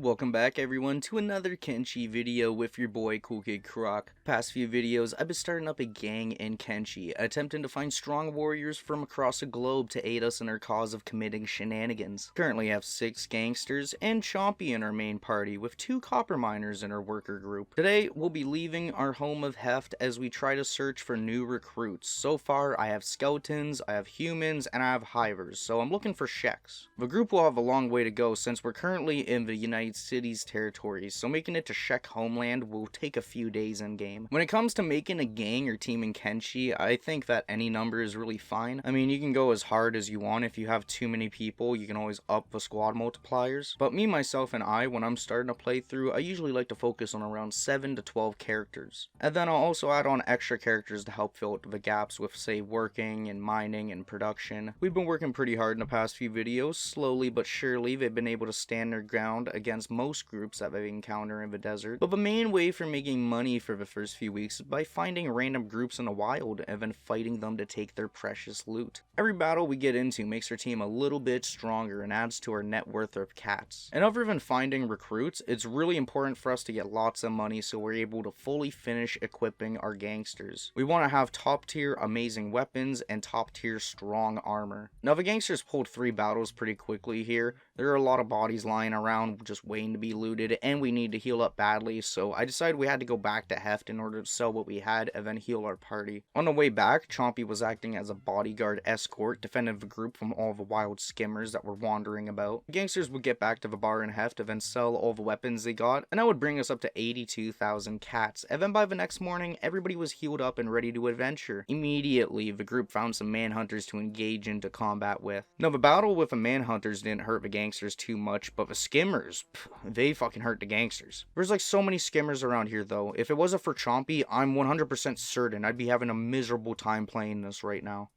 Welcome back everyone to another Kenshi video with your boy Cool Kid Croc. Past few videos I've been starting up a gang in Kenshi, attempting to find strong warriors from across the globe to aid us in our cause of committing shenanigans. Currently have 6 gangsters and Chompy in our main party with 2 copper miners in our worker group. Today we'll be leaving our home of Heft as we try to search for new recruits. So far I have skeletons, I have humans, and I have hivers, so I'm looking for Sheks. The group will have a long way to go since we're currently in the United Cities territories, so making it to Shek homeland will take a few days in game. When it comes to making a gang or team in Kenshi, I think that any number is really fine. I mean, you can go as hard as you want. If you have too many people, you can always up the squad multipliers. But me, myself, and I, when I'm starting a playthrough, I usually like to focus on around 7 to 12 characters. And then I'll also add on extra characters to help fill the gaps with, say, working and mining and production. We've been working pretty hard in the past few videos. Slowly but surely, they've been able to stand their ground against most groups that they encounter in the desert. But the main way for making money for the first few weeks is by finding random groups in the wild and then fighting them to take their precious loot. Every battle we get into makes our team a little bit stronger and adds to our net worth of cats. And other than finding recruits, it's really important for us to get lots of money so we're able to fully finish equipping our gangsters. We want to have top tier amazing weapons and top tier strong armor. Now the gangsters pulled 3 battles pretty quickly here. There are a lot of bodies lying around just waiting to be looted, and we need to heal up badly, so I decided we had to go back to Heft in order to sell what we had and then heal our party. On the way back, Chompy was acting as a bodyguard escort, defending the group from all the wild skimmers that were wandering about. The gangsters would get back to the bar in Heft and then sell all the weapons they got, and that would bring us up to 82,000 cats, and then by the next morning, everybody was healed up and ready to adventure. Immediately, the group found some manhunters to engage into combat with. Now, the battle with the manhunters didn't hurt the gangsters too much, but the skimmers, they fucking hurt the gangsters. There's like so many skimmers around here though. If it wasn't for Chompy, I'm 100% certain I'd be having a miserable time playing this right now.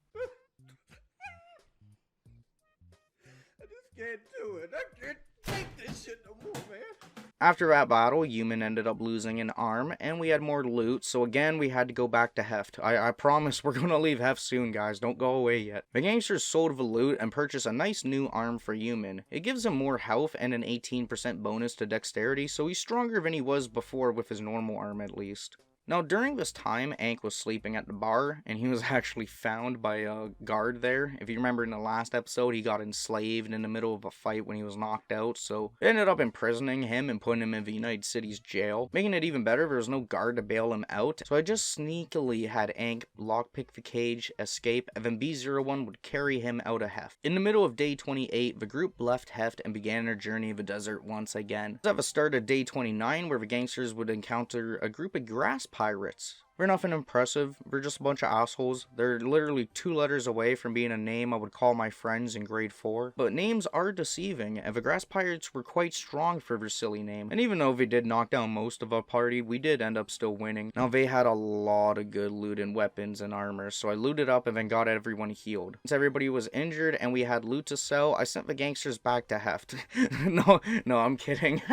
I just can't do it. I can't take this shit no more, man. After that battle, Human ended up losing an arm, and we had more loot, so again, we had to go back to Heft. I promise we're gonna leave Heft soon, guys. Don't go away yet. The gangsters sold the loot and purchased a nice new arm for Human. It gives him more health and an 18% bonus to dexterity, so he's stronger than he was before with his normal arm at least. Now, during this time, Ank was sleeping at the bar, and he was actually found by a guard there. If you remember in the last episode, he got enslaved in the middle of a fight when he was knocked out, so they ended up imprisoning him and putting him in the United Cities jail. Making it even better, there was no guard to bail him out, so I just sneakily had Ank lockpick the cage, escape, and then B01 would carry him out of Heft. In the middle of day 28, the group left Heft and began their journey of the desert once again. At the start of day 29, where the gangsters would encounter a group of grass pirates. We're nothing impressive, we're just a bunch of assholes. They're literally 2 letters away from being a name I would call my friends in grade 4. But names are deceiving, and the grass pirates were quite strong for their silly name. And even though they did knock down most of our party, we did end up still winning. Now they had a lot of good loot and weapons and armor, so I looted up and then got everyone healed. Since everybody was injured and we had loot to sell, I sent the gangsters back to Heft. No, I'm kidding.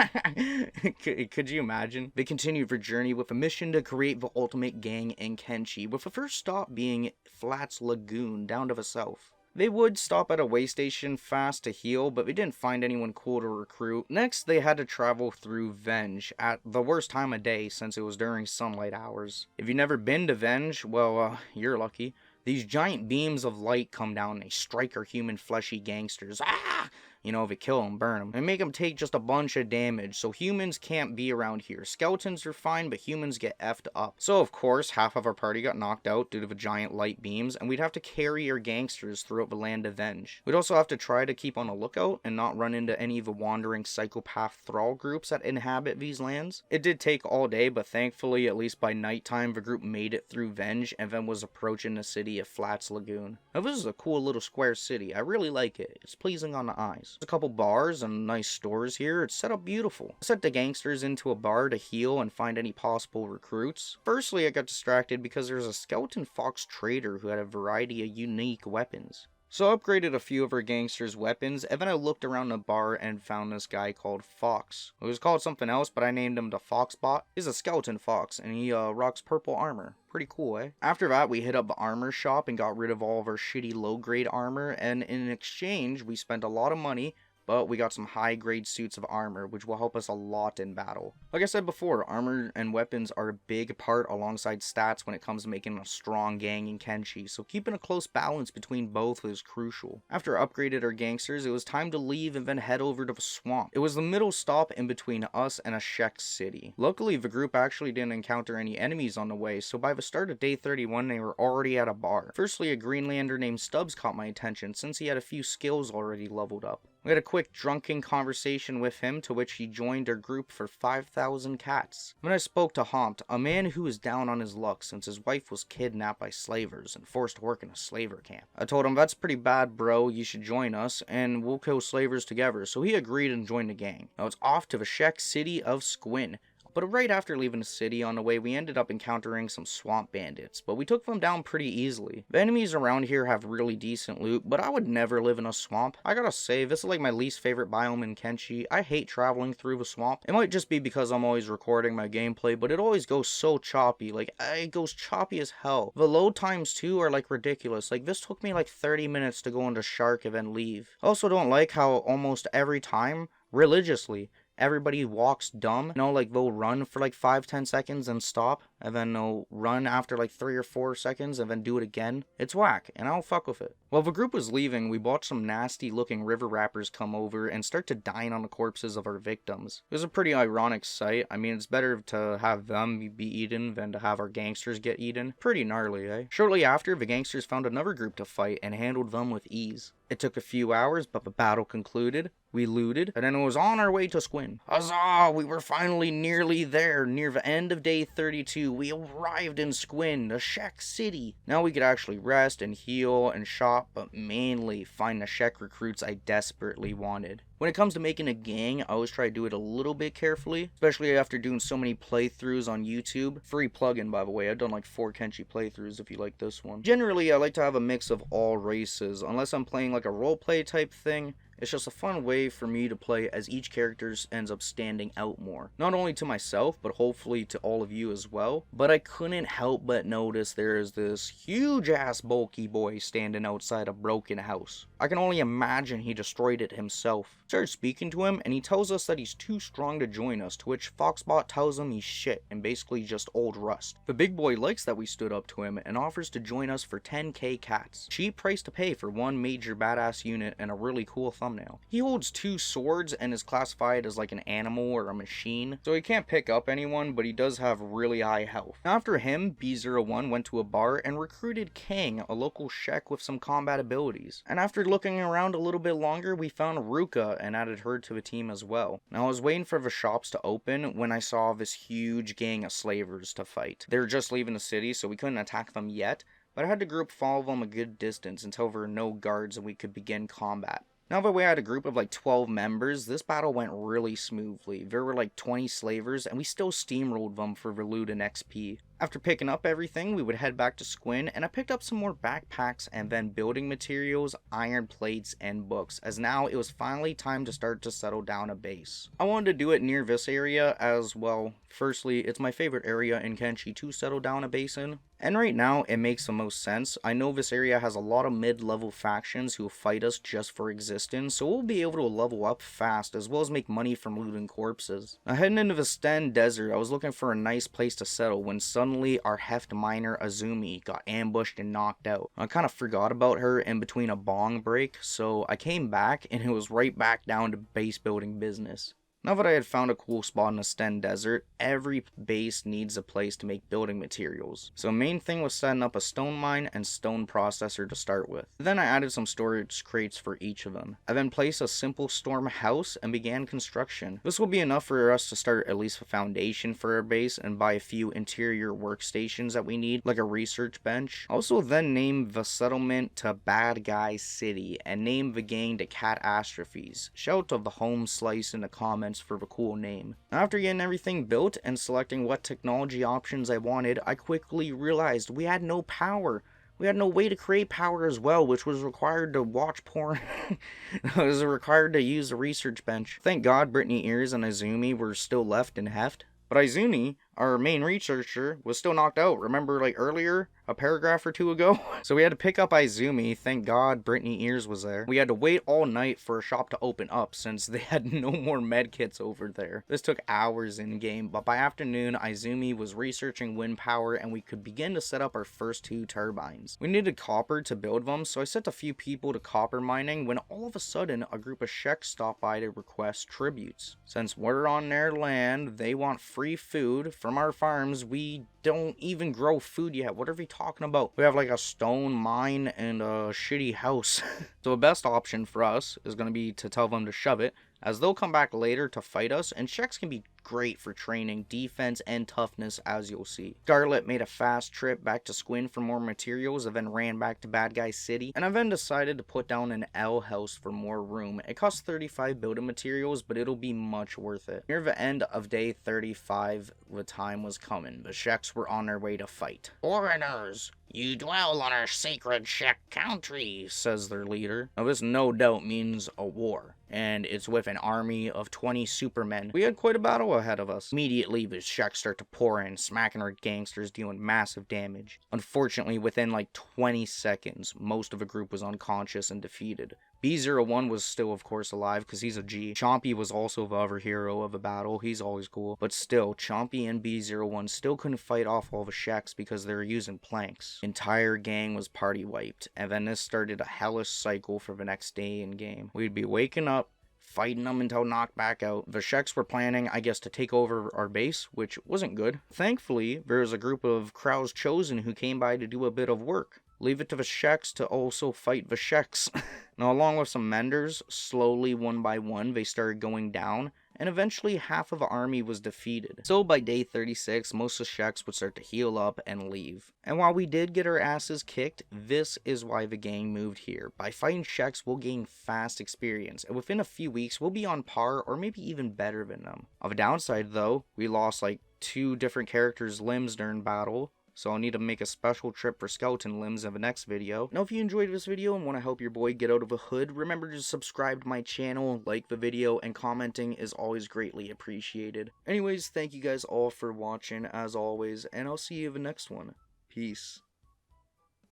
Could you imagine? They continued their journey with a mission to create the ultimate gang in Kenshi, with the first stop being Flats Lagoon down to the south. They would stop at a way station fast to heal, but they didn't find anyone cool to recruit. Next, they had to travel through Venge at the worst time of day since it was during sunlight hours. If you've never been to Venge, well, you're lucky. These giant beams of light come down and they strike our human fleshy gangsters. Ah! You know, if they kill them, burn them, and make them take just a bunch of damage, so humans can't be around here. Skeletons are fine, but humans get effed up. So, of course, half of our party got knocked out due to the giant light beams, and we'd have to carry our gangsters throughout the land of Venge. We'd also have to try to keep on the lookout and not run into any of the wandering psychopath thrall groups that inhabit these lands. It did take all day, but thankfully, at least by nighttime, the group made it through Venge and then was approaching the city of Flats Lagoon. Now, this is a cool little square city. I really like it. It's pleasing on the eyes. There's a couple bars and nice stores here. It's set up beautiful. I sent the gangsters into a bar to heal and find any possible recruits. Firstly, I got distracted because there's a skeleton fox trader who had a variety of unique weapons. So I upgraded a few of our gangsters' weapons, and then I looked around the bar and found this guy called Fox. It was called something else, but I named him the Foxbot. He's a skeleton fox, and he rocks purple armor. Pretty cool, eh? After that, we hit up the armor shop and got rid of all of our shitty low-grade armor, and in exchange, we spent a lot of money, but we got some high grade suits of armor, which will help us a lot in battle. Like I said before, armor and weapons are a big part alongside stats when it comes to making a strong gang in Kenshi, so keeping a close balance between both is crucial. After upgraded our gangsters, it was time to leave and then head over to the swamp. It was the middle stop in between us and a Shek city. Luckily, the group actually didn't encounter any enemies on the way, so by the start of day 31 they were already at a bar. Firstly, a Greenlander named Stubbs caught my attention since he had a few skills already leveled up. We had a quick drunken conversation with him, to which he joined our group for 5,000 cats. Then I spoke to Hompt, a man who was down on his luck since his wife was kidnapped by slavers and forced to work in a slaver camp. I told him, "That's pretty bad, bro, you should join us and we'll kill slavers together," so he agreed and joined the gang. Now it's off to the Shek city of Squin. But right after leaving the city, on the way we ended up encountering some swamp bandits, but we took them down pretty easily. The enemies around here have really decent loot, but I would never live in a swamp. I gotta say, this is like my least favorite biome in Kenshi. I hate traveling through the swamp. It might just be because I'm always recording my gameplay, but it always goes so choppy. Like, it goes choppy as hell. The load times too are like ridiculous. Like, this took me like 30 minutes to go into Shark and then leave. I also don't like how almost every time, religiously, everybody walks dumb. You know, like they'll run for like 5-10 seconds and stop, and then they'll run after like 3 or 4 seconds and then do it again. It's whack, and I don't fuck with it. While the group was leaving, we watched some nasty looking river rappers come over and start to dine on the corpses of our victims. It was a pretty ironic sight. I mean, it's better to have them be eaten than to have our gangsters get eaten. Pretty gnarly, eh? Shortly after, the gangsters found another group to fight and handled them with ease. It took a few hours, but the battle concluded. We looted, and then it was on our way to Squin. Huzzah! We were finally nearly there. Near the end of day 32, we arrived in Squin, the Shek city. Now we could actually rest and heal and shop, but mainly find the Shek recruits I desperately wanted. When it comes to making a gang, I always try to do it a little bit carefully, especially after doing so many playthroughs on YouTube. Free plugin, by the way. I've done like 4 Kenshi playthroughs if you like this one. Generally, I like to have a mix of all races, unless I'm playing like a roleplay type thing. It's just a fun way for me to play as each character ends up standing out more. Not only to myself, but hopefully to all of you as well. But I couldn't help but notice there is this huge ass bulky boy standing outside a broken house. I can only imagine he destroyed it himself. Started speaking to him, and he tells us that he's too strong to join us, to which Foxbot tells him he's shit and basically just old rust. The big boy likes that we stood up to him and offers to join us for 10k cats. Cheap price to pay for one major badass unit and a really cool thumbnail. He holds 2 swords and is classified as like an animal or a machine, so he can't pick up anyone, but he does have really high health. After him, B01 went to a bar and recruited Kang, a local Shek with some combat abilities. And after looking around a little bit longer, we found Ruka and added her to the team as well. Now I was waiting for the shops to open when I saw this huge gang of slavers to fight. They were just leaving the city, so we couldn't attack them yet, but I had the group follow them a good distance until there were no guards and we could begin combat. Now that we had a group of like 12 members, this battle went really smoothly. There were like 20 slavers, and we still steamrolled them for the loot and XP. After picking up everything, we would head back to Squin, and I picked up some more backpacks and then building materials, iron plates, and books, as now it was finally time to start to settle down a base. I wanted to do it near this area as well. Firstly, it's my favorite area in Kenshi to settle down a base in. And right now, it makes the most sense. I know this area has a lot of mid-level factions who fight us just for existence, so we'll be able to level up fast, as well as make money from looting corpses. Now, heading into the Sten Desert, I was looking for a nice place to settle when suddenly our heft miner Azumi got ambushed and knocked out. I kind of forgot about her in between a bong break, so I came back and it was right back down to base building business. Now that I had found a cool spot in the Sten Desert, every base needs a place to make building materials. So main thing was setting up a stone mine and stone processor to start with. Then I added some storage crates for each of them. I then placed a simple storm house and began construction. This will be enough for us to start at least a foundation for our base and buy a few interior workstations that we need, like a research bench. Also then named the settlement to Bad Guy City and named the gang to Catastrophes. Shout of the home slice in the comments for the cool name. After getting everything built and selecting what technology options I wanted, I quickly realized we had no power. We had no way to create power as well, which was required to watch porn. It was required to use the research bench. Thank God Brittany Ears and Izumi were still left in heft. But Izumi, our main researcher, was still knocked out. Remember, like earlier, a paragraph or two ago. So we had to pick up Izumi. Thank God Brittany Ears was there. We had to wait all night for a shop to open up since they had no more med kits over there. This took hours in game, but by afternoon Izumi was researching wind power and we could begin to set up our first 2 turbines. We needed copper to build them, so I sent a few people to copper mining when all of a sudden a group of Sheks stopped by to request tributes. Since we're on their land, they want free food from our farms. We don't even grow food yet. What are we talking about? We have like a stone mine and a shitty house. So the best option for us is going to be to tell them to shove it, as they'll come back later to fight us, and Sheks can be great for training defense and toughness, as you'll see. Scarlet made a fast trip back to Squin for more materials and then ran back to Bad Guy City, and I then decided to put down an L house for more room. It costs 35 building materials, but it'll be much worth it. Near the end of day 35, the time was coming. The Sheks were on their way to fight. "Foreigners, you dwell on our sacred Shek country," says their leader. Now this no doubt means a war, and it's with an army of 20 supermen. We had quite a battle ahead of us. Immediately the Sheks start to pour in, smacking our gangsters, dealing massive damage. Unfortunately, within like 20 seconds, most of the group was unconscious and defeated. B01 was still of course alive because he's a G. Chompy was also the other hero of the battle. He's always cool. But still, Chompy and B01 still couldn't fight off all the Sheks because they were using planks. Entire gang was party wiped, and then this started a hellish cycle for the next day in game. We'd be waking up, fighting them until knocked back out. The Sheks were planning, I guess, to take over our base, which wasn't good. Thankfully, there was a group of Krau's Chosen who came by to do a bit of work. Leave it to the Sheks to also fight the Sheks. Now, along with some menders, slowly one by one, they started going down, and eventually half of the army was defeated. So by day 36, most of the Sheks would start to heal up and leave. And while we did get our asses kicked, this is why the gang moved here. By fighting Sheks, we'll gain fast experience, and within a few weeks, we'll be on par or maybe even better than them. On the downside though, we lost like 2 different characters' limbs during battle, so I'll need to make a special trip for skeleton limbs in the next video. Now if you enjoyed this video and want to help your boy get out of the hood, remember to subscribe to my channel, like the video, and commenting is always greatly appreciated. Anyways, thank you guys all for watching as always, and I'll see you in the next one. Peace.